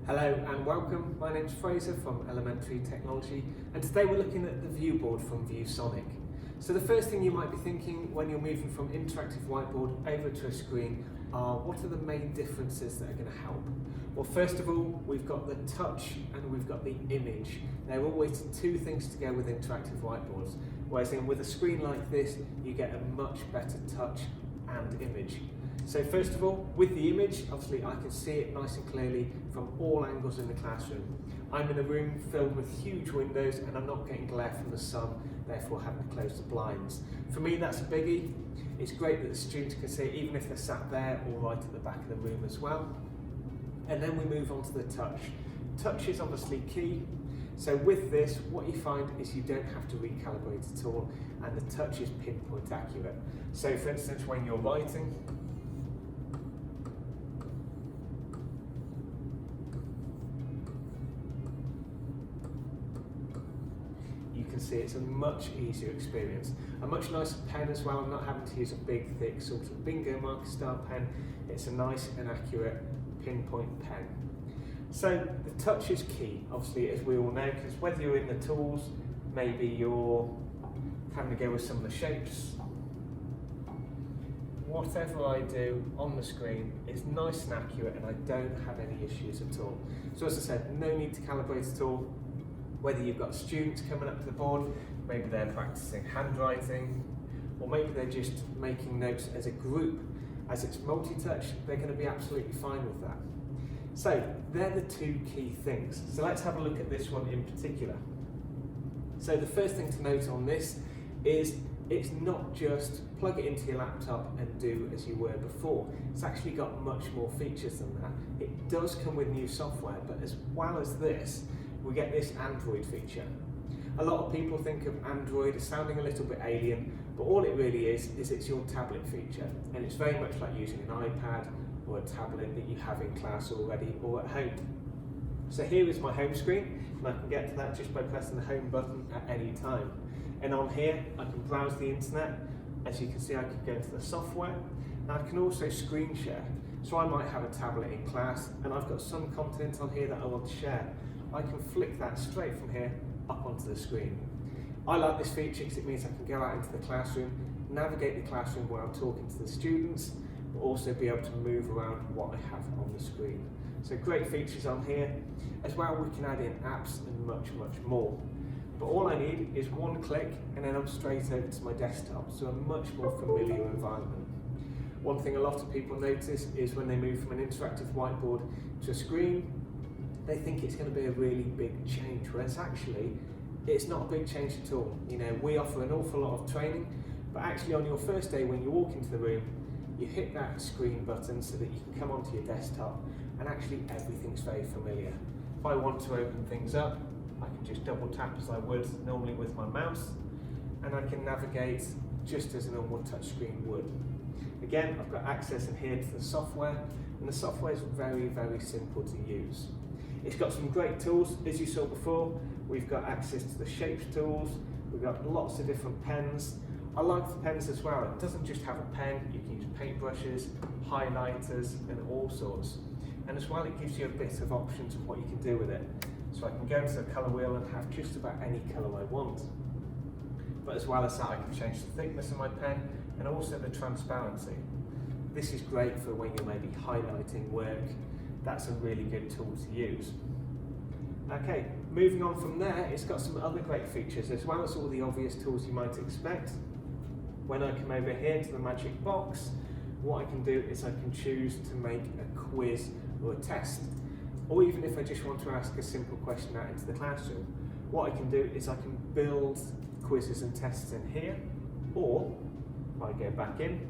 Hello and welcome, my name's Fraser from Elementary Technology, and today we're looking at the ViewBoard from ViewSonic. So the first thing you might be thinking when you're moving from Interactive Whiteboard over to a screen are, what are the main differences that are going to help? Well, first of all, we've got the touch and we've got the image. There are always two things to go with interactive whiteboards, whereas with a screen like this, you get a much better touch and image. So first of all, with the image, obviously I can see it nice and clearly from all angles in the classroom. I'm in a room filled with huge windows and I'm not getting glare from the sun, therefore having to close the blinds. For me, that's a biggie. It's great that the students can see it even if they're sat there or right at the back of the room as well. And then we move on to the touch. Touch is obviously key. So with this, what you find is you don't have to recalibrate at all, and the touch is pinpoint accurate. So for instance, when you're writing, you can see it's a much easier experience. A much nicer pen as well. I'm not having to use a big, thick sort of bingo marker style pen. It's a nice and accurate pinpoint pen. So the touch is key, obviously, as we all know, because whether you're in the tools, maybe you're having to go with some of the shapes, whatever I do on the screen is nice and accurate and I don't have any issues at all. So as I said, no need to calibrate at all. Whether you've got students coming up to the board, maybe they're practicing handwriting, or maybe they're just making notes as a group. As it's multi-touch, they're going to be absolutely fine with that. So they're the two key things. So let's have a look at this one in particular. So the first thing to note on this is it's not just plug it into your laptop and do as you were before. It's actually got much more features than that. It does come with new software, but as well as this, we get this Android feature. A lot of people think of Android as sounding a little bit alien, but all it really is it's your tablet feature, and it's very much like using an iPad or a tablet that you have in class already or at home. So here is my home screen, and I can get to that just by pressing the home button at any time. And on here, I can browse the internet. As you can see, I can go into the software, and I can also screen share. So I might have a tablet in class, and I've got some content on here that I want to share. I can flick that straight from here up onto the screen. I like this feature because it means I can go out into the classroom, navigate the classroom while I'm talking to the students, but also be able to move around what I have on the screen. So great features on here. As well, we can add in apps and much, much more. But all I need is one click and then I'm straight over to my desktop, so a much more familiar environment. One thing a lot of people notice is when they move from an interactive whiteboard to a screen, they think it's going to be a really big change, whereas actually it's not a big change at all. You know, we offer an awful lot of training, but actually on your first day when you walk into the room, you hit that screen button so that you can come onto your desktop, and actually everything's very familiar. If I want to open things up, I can just double tap as I would normally with my mouse, and I can navigate just as a normal touchscreen would. Again, I've got access in here to the software, and the software is very, very simple to use. It's got some great tools, as you saw before. We've got access to the shapes tools, we've got lots of different pens. I like the pens as well. It doesn't just have a pen, you can use paintbrushes, highlighters, and all sorts. And as well, it gives you a bit of options of what you can do with it. So I can go into the colour wheel and have just about any colour I want. But as well as that, I can change the thickness of my pen and also the transparency. This is great for when you're maybe highlighting work. That's a really good tool to use. Okay, moving on from there, it's got some other great features as well as all the obvious tools you might expect. When I come over here to the magic box, what I can do is I can choose to make a quiz or a test. Or even if I just want to ask a simple question out into the classroom, what I can do is I can build quizzes and tests in here, or if I go back in,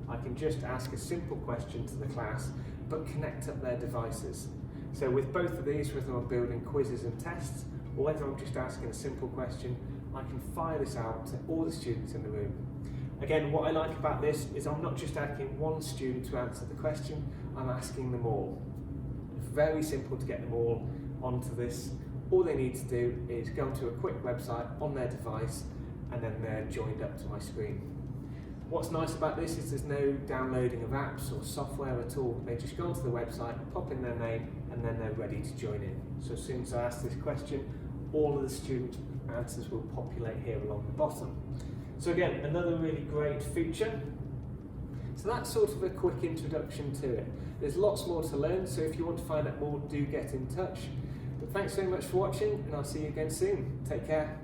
I can just ask a simple question to the class but connect up their devices. So with both of these, whether I'm building quizzes and tests or whether I'm just asking a simple question, I can fire this out to all the students in the room. Again, what I like about this is I'm not just asking one student to answer the question, I'm asking them all. It's very simple to get them all onto this. All they need to do is go to a quick website on their device and then they're joined up to my screen. What's nice about this is there's no downloading of apps or software at all. They just go onto the website, pop in their name, and then they're ready to join in. So as soon as I ask this question, all of the student answers will populate here along the bottom. So again, another really great feature. So that's sort of a quick introduction to it. There's lots more to learn, so if you want to find out more, do get in touch. But thanks very much for watching, and I'll see you again soon. Take care.